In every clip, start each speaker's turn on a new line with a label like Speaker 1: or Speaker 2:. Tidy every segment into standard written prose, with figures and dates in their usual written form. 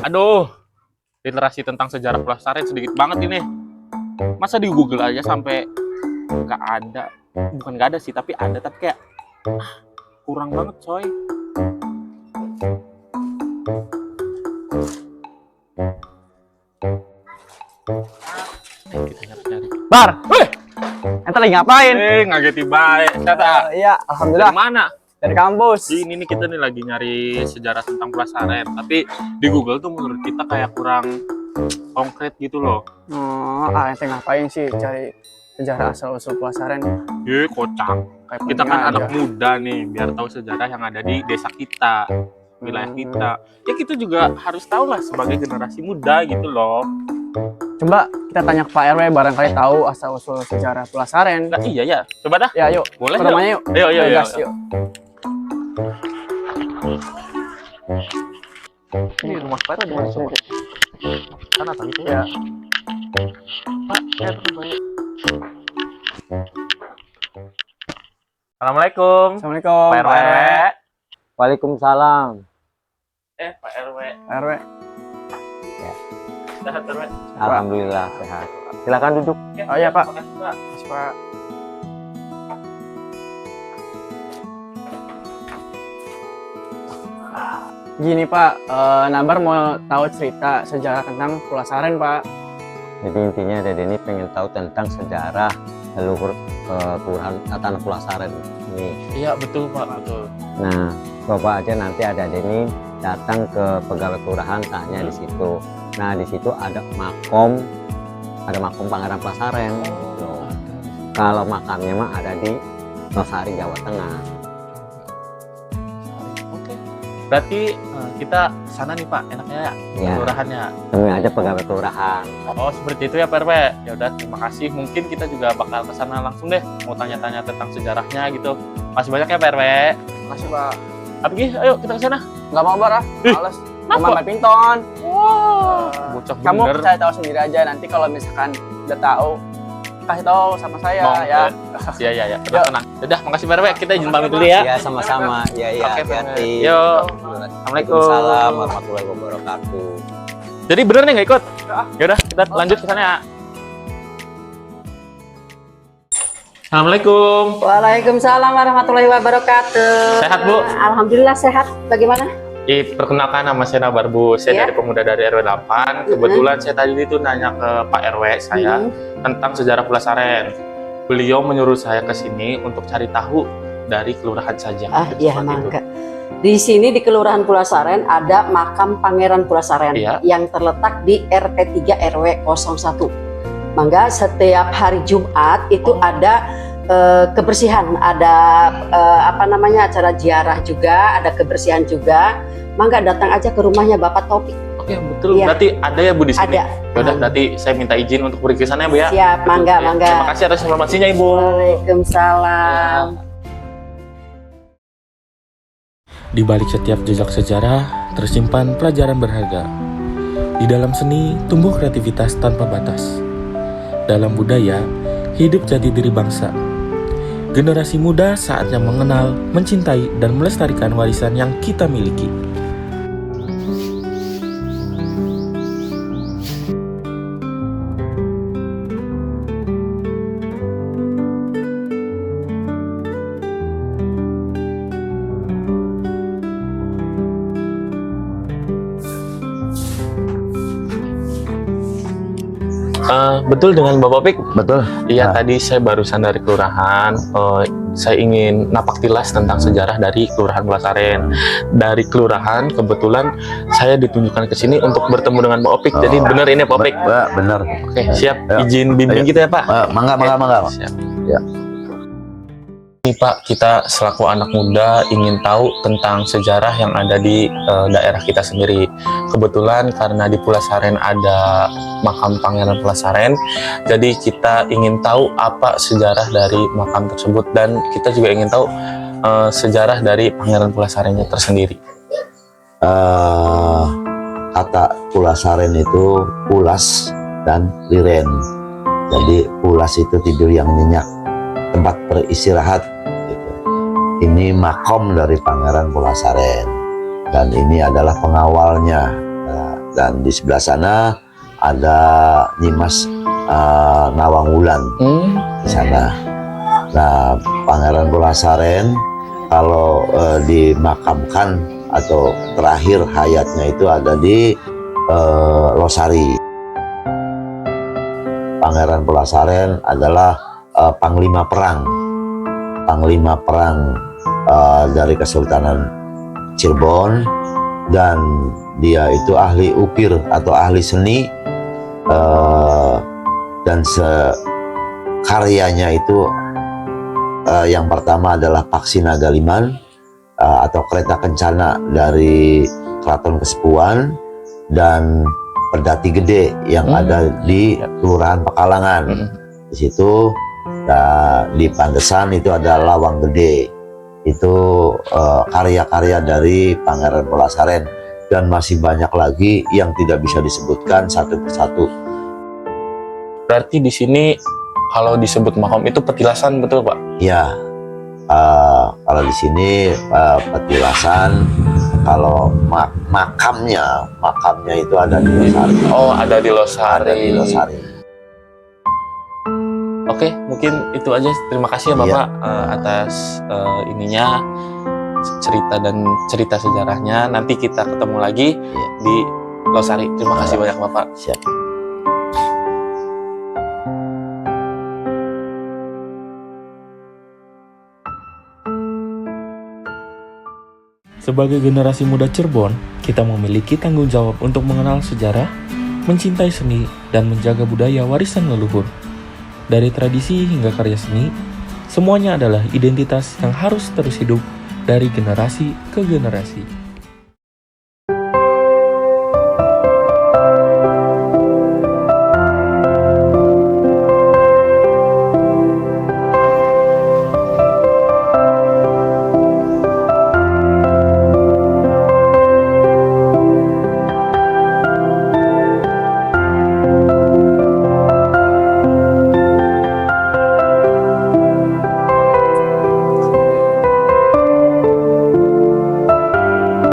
Speaker 1: Aduh, literasi tentang sejarah Pulasaren sedikit banget ini. Masa di Google aja sampai nggak ada? Bukan nggak ada sih, tapi ada, tapi kayak kurang banget, coy. Kita nyari-nyari.
Speaker 2: Bar,
Speaker 1: Weh,
Speaker 2: ente lagi ngapain?
Speaker 1: ngageti baik. Kata,
Speaker 2: Iya,
Speaker 1: dari
Speaker 2: alhamdulillah
Speaker 1: mana?
Speaker 2: dari kampus.
Speaker 1: Ini nih kita nih lagi nyari sejarah tentang Pulasaren, tapi di Google tuh menurut kita kayak kurang konkret gitu loh.
Speaker 2: Oh, ente ngapain sih cari sejarah asal usul Pulasaren?
Speaker 1: Kocak.
Speaker 2: Kayak
Speaker 1: Kita
Speaker 2: penting
Speaker 1: kan
Speaker 2: aja.
Speaker 1: anak muda nih, biar tahu sejarah yang ada di desa kita, wilayah kita. Ya kita juga harus tahu lah sebagai generasi muda gitu loh.
Speaker 2: Coba kita tanya ke Pak RW barangkali tahu asal usul sejarah Pulasaren.
Speaker 1: Nah, iya ya, coba dah.
Speaker 2: Ya, yuk.
Speaker 1: Boleh
Speaker 2: Ke rumahnya yuk.
Speaker 1: Ayo, ayo, ayo.
Speaker 2: Gas, yuk.
Speaker 1: Ini rumah Pak di mana coba? Sana tadi tuh.
Speaker 2: Ya.
Speaker 1: Pak, saya terus balik. Assalamualaikum.
Speaker 2: Assalamualaikum
Speaker 1: Pak RW.
Speaker 3: Waalaikumsalam.
Speaker 1: Pak RW.
Speaker 2: Pak RW.
Speaker 1: Sehat RW.
Speaker 3: Alhamdulillah sehat. Silakan duduk.
Speaker 2: Oh iya, Pak.
Speaker 1: Makasih, Pak.
Speaker 2: Makasih, Pak. Gini Pak, Nabar mau tahu cerita sejarah tentang Pulasaren Pak.
Speaker 3: Jadi intinya Dede ini pengen tahu tentang sejarah leluhur kelurahan Tanah Pulasaren ini.
Speaker 1: Iya, betul Pak, betul.
Speaker 3: Nah, coba aja nanti ada Deni datang ke pegawai kelurahan tanya di situ. Nah, di situ ada makom Pangeran Pulasaren. Loh. Kalau makamnya mah ada di Losari, Jawa Tengah.
Speaker 1: Oke. Berarti kita sana nih Pak, enaknya
Speaker 3: Ya,
Speaker 1: kelurahannya.
Speaker 3: temui aja pegawai kelurahan.
Speaker 1: Oh, seperti itu ya Pak RW. Ya udah, terima kasih. Mungkin kita juga bakal ke sana langsung deh, mau tanya-tanya tentang sejarahnya gitu. Masih banyak ya Pak RW.
Speaker 2: Makasih Pak.
Speaker 1: Tapi ayo kita ke sana.
Speaker 2: Nggak mau Bar, males.
Speaker 1: kenapa?
Speaker 2: Mau main badminton.
Speaker 1: Wow, bocah
Speaker 2: Kamu
Speaker 1: bener.
Speaker 2: saya tahu sendiri aja. Nanti kalau misalkan udah tahu, kasih tahu sama saya
Speaker 1: Mau,
Speaker 2: ya.
Speaker 1: Iya, iya, iya. Tenang. Udah, makasih Pak RW. Kita izin pamit dulu ya.
Speaker 3: Ya, sama-sama. Ya, ya,
Speaker 1: Oke,
Speaker 3: hati-hati.
Speaker 1: Yuk.
Speaker 3: Assalamualaikum
Speaker 1: Assalamualaikum.
Speaker 3: warahmatullahi wabarakatuh.
Speaker 1: Jadi bener nih nggak ikut? Ya udah, kita lanjut ke sana ya. Assalamualaikum.
Speaker 4: Waalaikumsalam warahmatullahi wabarakatuh.
Speaker 1: Sehat, Bu?
Speaker 4: Alhamdulillah sehat. Bagaimana?
Speaker 1: Perkenalkan nama saya Nabar Bu. Saya
Speaker 4: Iya.
Speaker 1: dari pemuda dari RW 8. Kebetulan saya tadi itu nanya ke Pak RW saya tentang sejarah Pulasaren. Beliau menyuruh saya ke sini untuk cari tahu dari kelurahan saja.
Speaker 4: Iya,
Speaker 1: Seperti itu.
Speaker 4: mangga. Di sini di Kelurahan Pulasaren ada makam Pangeran Pulasaren
Speaker 1: Iya.
Speaker 4: yang terletak di RT 3 RW 01. Mangga setiap hari Jumat itu ada kebersihan, ada acara ziarah juga, ada kebersihan juga. Mangga datang aja ke rumahnya Bapak Taufik.
Speaker 1: Oke, betul.
Speaker 4: Iya.
Speaker 1: Berarti ada ya Bu di sini?
Speaker 4: Ada.
Speaker 1: Ya udah, berarti saya minta izin untuk pergi ke sana ya Bu ya.
Speaker 4: Siap, mangga,
Speaker 1: Oke,
Speaker 4: mangga.
Speaker 1: Terima kasih atas informasinya Ibu.
Speaker 4: Waalaikumsalam.
Speaker 5: Di balik setiap jejak sejarah, tersimpan pelajaran berharga. Di dalam seni, tumbuh kreativitas tanpa batas. Dalam budaya, hidup jati diri bangsa. Generasi muda saatnya mengenal, mencintai, dan melestarikan warisan yang kita miliki.
Speaker 1: Betul dengan Bapak Pik?
Speaker 3: Betul.
Speaker 1: Iya,
Speaker 3: Nah.
Speaker 1: tadi saya barusan dari kelurahan. Saya ingin napak tilas tentang sejarah dari Kelurahan Pulasaren. Dari kelurahan, kebetulan saya ditunjukkan ke sini untuk bertemu dengan Pak Opik. Jadi benar ini Pak Opik.
Speaker 6: Bener.
Speaker 1: Oke, siap.
Speaker 6: Ayo.
Speaker 1: Izin bimbing
Speaker 6: Ayo.
Speaker 1: kita ya Pak.
Speaker 6: Mangga.
Speaker 1: Siap.
Speaker 6: Ya.
Speaker 1: Ini Pak, kita selaku anak muda ingin tahu tentang sejarah yang ada di daerah kita sendiri. Kebetulan karena di Pulasaren ada makam Pangeran Pulasaren, jadi kita ingin tahu apa sejarah dari makam tersebut, dan kita juga ingin tahu sejarah dari Pangeran Pulasarennya tersendiri.
Speaker 6: Kata Pulasaren itu pulas dan liren. Jadi pulas itu tidur yang nyenyak, tempat beristirahat. Gitu. Ini makom dari Pangeran Pulasaren dan ini adalah pengawalnya. Nah, dan di sebelah sana ada Nyimas Nawangwulan di sana. Nah, Pangeran Pulasaren kalau dimakamkan atau terakhir hayatnya itu ada di Losari. Pangeran Pulasaren adalah panglima perang dari Kesultanan Cirebon, dan dia itu ahli ukir atau ahli seni, dan karyanya itu yang pertama adalah Paksi Nagaliman atau kereta kencana dari Keraton Kesepuan, dan Pedati Gede yang ada di Kelurahan Pekalangan. Di situ di Pandesan itu ada Lawang Gede. Itu karya-karya dari Pangeran Pulasaren, dan masih banyak lagi yang tidak bisa disebutkan satu persatu.
Speaker 1: Berarti di sini kalau disebut makom itu petilasan, betul Pak?
Speaker 6: Ya, kalau di sini petilasan. Kalau makamnya itu ada di Losari.
Speaker 1: Oh, ada di Losari.
Speaker 6: Ada di Losari.
Speaker 1: Oke, mungkin itu aja. Terima kasih ya Bapak atas ininya, cerita dan cerita sejarahnya. Nanti kita ketemu lagi di Losari. Terima kasih banyak Bapak.
Speaker 6: Siap.
Speaker 5: Sebagai generasi muda Cirebon, kita memiliki tanggung jawab untuk mengenal sejarah, mencintai seni, dan menjaga budaya warisan leluhur. Dari tradisi hingga karya seni, semuanya adalah identitas yang harus terus hidup dari generasi ke generasi.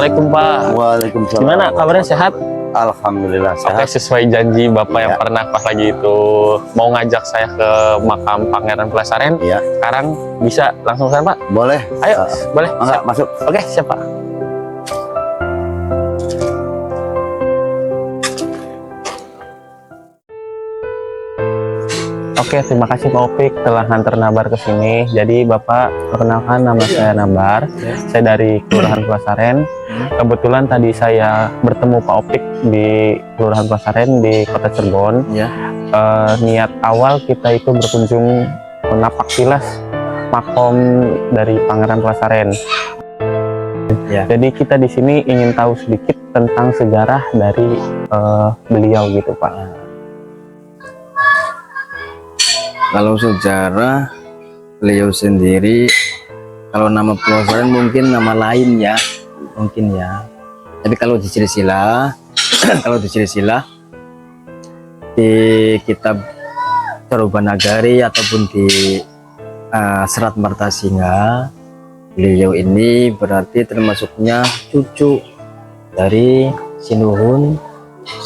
Speaker 1: Assalamualaikum Pak.
Speaker 6: Waalaikumsalam.
Speaker 1: Gimana kabarnya, sehat?
Speaker 6: Alhamdulillah
Speaker 1: Oke,
Speaker 6: sehat.
Speaker 1: sesuai janji Bapak yang
Speaker 6: Ya.
Speaker 1: pernah pas lagi itu mau ngajak saya ke makam Pangeran Pulasaren.
Speaker 6: Ya,
Speaker 1: Sekarang bisa langsung sana Pak?
Speaker 6: boleh.
Speaker 1: Ayo, boleh.
Speaker 6: Mangga,
Speaker 1: Siap.
Speaker 6: masuk.
Speaker 1: Oke, siap Pak. Oke, terima kasih Pak Opik telah hantar Nabar ke sini. Jadi Bapak, perkenalkan nama saya Nabar. Saya dari Kelurahan Pulasaren. Kebetulan tadi saya bertemu Pak Opik di Kelurahan Pulasaren di Kota Cirebon.
Speaker 2: Ya.
Speaker 1: Niat awal kita itu berkunjung menapak tilas makom dari Pangeran Pulasaren.
Speaker 2: Ya.
Speaker 1: Jadi kita di sini ingin tahu sedikit tentang sejarah dari beliau gitu Pak.
Speaker 2: Kalau sejarah beliau sendiri, kalau nama Pulasaren mungkin nama lain ya, mungkin ya. Tapi kalau di silsilah, di kitab Carubanagari ataupun di Serat Martasinga, beliau ini berarti termasuknya cucu dari Sinuhun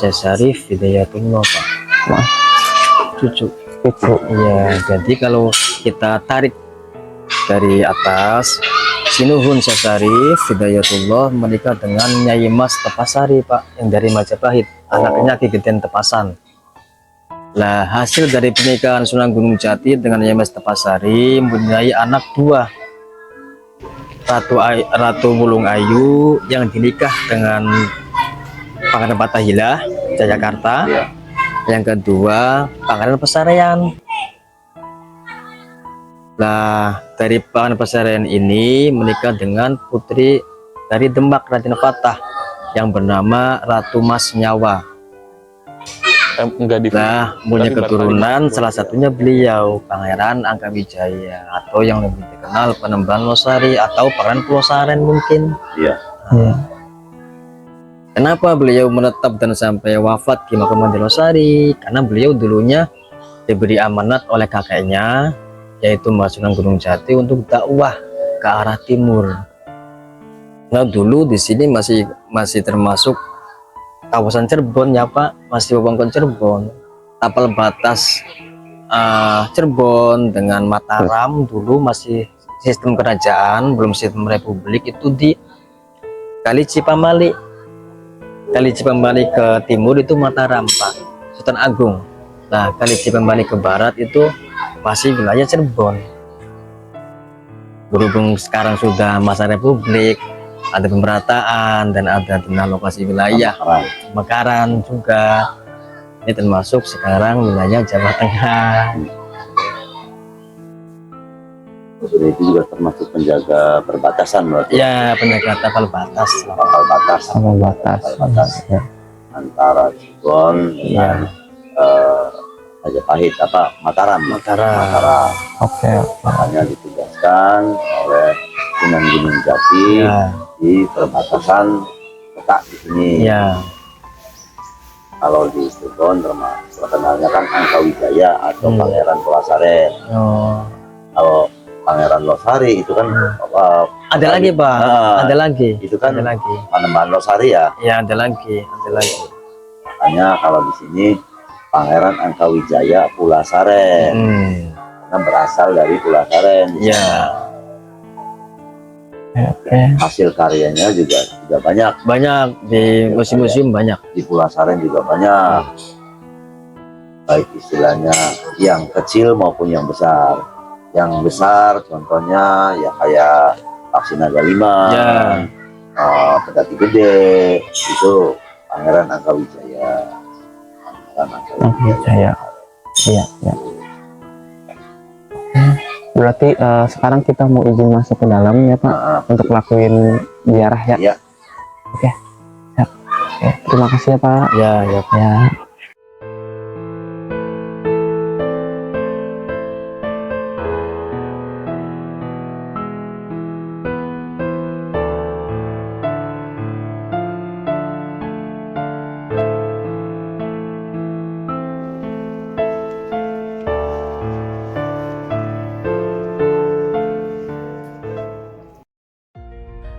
Speaker 2: Syekh Hidayatullah Pak.
Speaker 1: Wah.
Speaker 2: Cucu. Ya, jadi kalau kita tarik dari atas, Sinuhun Syekh Hidayatullah menikah dengan Nyai Mas Tepasari Pak, yang dari Majapahit, anaknya Ki Geden Tepasan. Lah, hasil dari pernikahan Sunan Gunung Jati dengan Nyai Mas Tepasari mempunyai anak dua, Ratu Wulung Ayu yang dinikah dengan Pangeran Fathahilah Jayakarta. Yang kedua, Pangeran Pasarean. Nah, dari Pangeran Pasarean ini menikah dengan putri dari Demak, Raden Fatah, yang bernama Ratu Mas Nyawa.
Speaker 1: Enggak di.
Speaker 2: Nah, punya keturunan salah satunya beliau, Pangeran Angkawijaya, atau yang lebih dikenal Penemban Losari atau Pangeran Pulasaren mungkin.
Speaker 6: Iya.
Speaker 2: Kenapa beliau menetap dan sampai wafat di makam di Losari? Karena beliau dulunya diberi amanat oleh kakeknya, yaitu Mas Sunan Gunung Jati, untuk dakwah ke arah timur. Nah, dulu di sini masih termasuk kawasan Cirebon ya Pak, masih wewengkon Cirebon. Tapal batas Cirebon dengan Mataram dulu masih sistem kerajaan, belum sistem republik, itu di Kali Cipamali. Kali Cipamali ke timur itu Mataram Pak, Sultan Agung. Nah, Kali Cipamali ke barat itu masih wilayah Cirebon. Berhubung sekarang sudah masa republik, ada pemerataan dan ada tentang lokasi wilayah Mekaran juga. Ini termasuk sekarang wilayah Jawa Tengah.
Speaker 6: Jadi itu juga termasuk penjaga perbatasan berarti.
Speaker 2: Ya, penjaga tapal batas.
Speaker 6: Tapal batas
Speaker 1: Ya.
Speaker 6: antara Cirebon dengan Majapahit Mataram.
Speaker 1: Oke.
Speaker 6: Makanya ditugaskan oleh Sunan Gunung Jati
Speaker 2: Ya,
Speaker 6: di perbatasan letak di sini.
Speaker 2: ya,
Speaker 6: Kalau di Cirebon terkenalnya kan Angkawijaya atau Pangeran Pulasaren.
Speaker 2: oh.
Speaker 6: Kalau Pangeran Losari itu kan
Speaker 2: Ada lagi Pak, ada lagi.
Speaker 6: itu kan
Speaker 2: Ada lagi.
Speaker 6: Panembahan Losari ya.
Speaker 2: Ya, ada lagi.
Speaker 6: Makanya kalau di sini Pangeran Angkawijaya Pulasaren karena berasal dari Pulasaren.
Speaker 2: Ya,
Speaker 1: Oke.
Speaker 6: Hasil karyanya juga banyak.
Speaker 2: banyak di museum-museum banyak.
Speaker 6: Di Pulasaren juga banyak. Baik istilahnya yang kecil maupun yang besar. Yang besar contohnya ya kayak Paksi Naga Liman,
Speaker 2: Ya.
Speaker 6: Pedati Gede, itu Pangeran Angkawijaya.
Speaker 1: Saya. Iya, ya. Berarti sekarang kita mau izin masuk ke dalam ya Pak, untuk lakuin ziarah ya.
Speaker 6: Iya.
Speaker 1: Oke. Ya. Oke, terima kasih ya Pak.
Speaker 2: Ya, ya.
Speaker 1: Ya.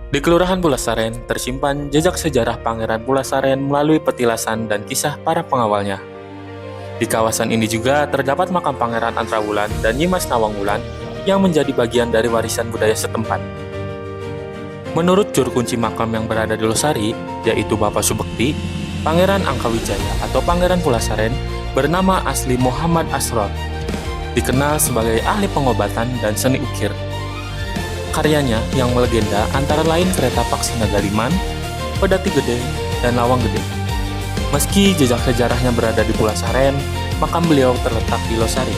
Speaker 5: Di Kelurahan Pulasaren tersimpan jejak sejarah Pangeran Pulasaren melalui petilasan dan kisah para pengawalnya. Di kawasan ini juga terdapat makam Pangeran Antrawulan dan Nyimas Nawangwulan yang menjadi bagian dari warisan budaya setempat. Menurut juru kunci makam yang berada di Losari, yaitu Bapak Subekti, Pangeran Angkawijaya atau Pangeran Pulasaren bernama asli Muhammad Asror, dikenal sebagai ahli pengobatan dan seni ukir. Karyanya yang melegenda antara lain kereta Paksi Naga Liman, Pedati Gede, dan Lawang Gede. Meski jejak sejarahnya berada di Pulasaren, makam beliau terletak di Losari,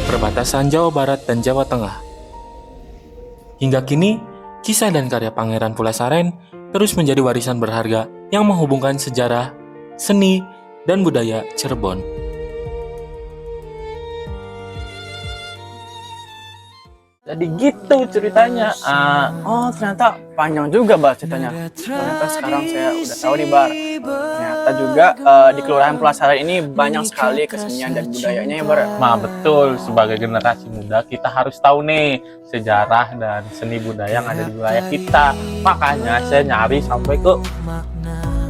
Speaker 5: perbatasan Jawa Barat dan Jawa Tengah. Hingga kini, kisah dan karya Pangeran Pulasaren terus menjadi warisan berharga yang menghubungkan sejarah, seni, dan budaya Cirebon.
Speaker 7: Jadi gitu ceritanya. Oh ternyata panjang juga Bar ceritanya. Ternyata sekarang saya udah tahu nih Bar. Ternyata juga di Kelurahan Pulasaren ini banyak sekali kesenian dan budayanya ya Bar.
Speaker 1: Nah betul, sebagai generasi muda kita harus tahu nih sejarah dan seni budaya yang ada di wilayah kita. Makanya saya nyari sampai ke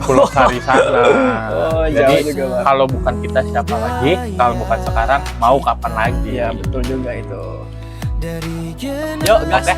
Speaker 1: Pulau Sari sana.
Speaker 7: Oh,
Speaker 1: Jadi
Speaker 7: jauh juga, Bar.
Speaker 1: kalau bukan kita siapa lagi? Kalau bukan sekarang, mau kapan lagi?
Speaker 7: Iya betul juga itu. Yuk gas.